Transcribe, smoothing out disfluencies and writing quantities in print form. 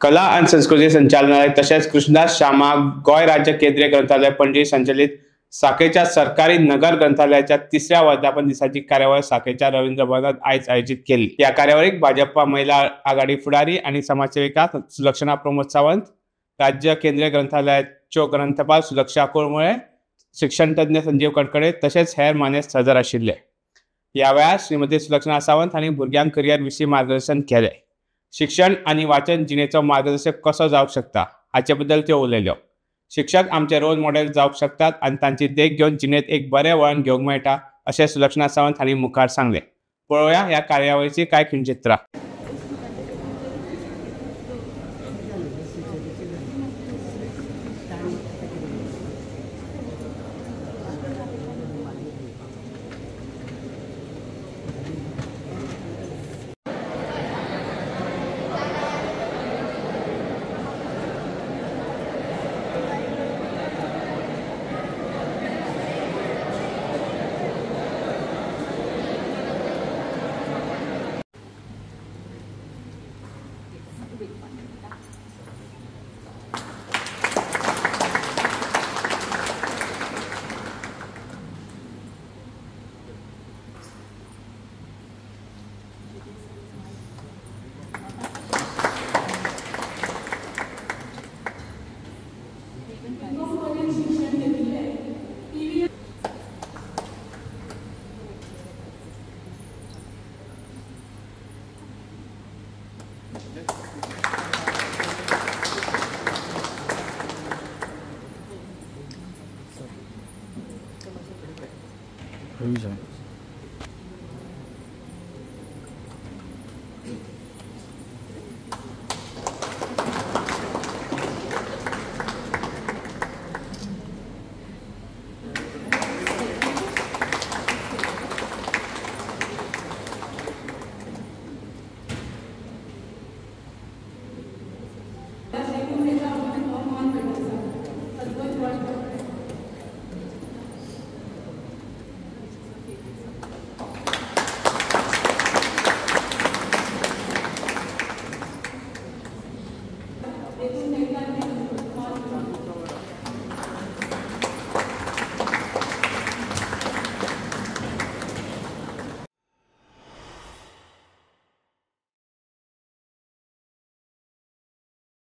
कला आणि संस्कृती संचालनालय तसेच कृष्णदास श्यामा गोय राज्य केंद्रीय ग्रंथालय पणजी संचलित साकेच्या सरकारी नगर ग्रंथालयाच्या 3ऱ्या वर्धापन दिसाची कार्यावळ साकेच्या रवींद्र भवनात आयज आयोजित केली। या कार्यावळीक भाजपा महिला आघाडी फुडारी आणि समाजसेविका सुलक्षणा प्रमोद सावंत, राज्य केंद्रीय ग्रंथालयाच्यो ग्रंथपाल सुलक्षा कोळमुळे, शिक्षण तज्ञ संजीव कडकडे तसेच हेर मानेस्त हजर आशिल्ले। या वेळार श्रीमती सुलक्षणा सावंत हांणी भुरग्यांक करियर विशीं मार्गदर्शन केले। शिक्षण आणि वाचन जिणेचो मार्गदर्शक कसो जावंक शकता हाचे बद्दल त्यो उलयल्यो। शिक्षक आमचे रोल मॉडेल जावंक शकतात आणि तांची देख घेवन जिणेंत एक बरें वळण घेवंक मेळटा अशें सुलक्षणा सावंत हांणी मुखार सांगलें। पळोवया ह्या कार्यावळीची कांय खिणचित्रां। Who's that?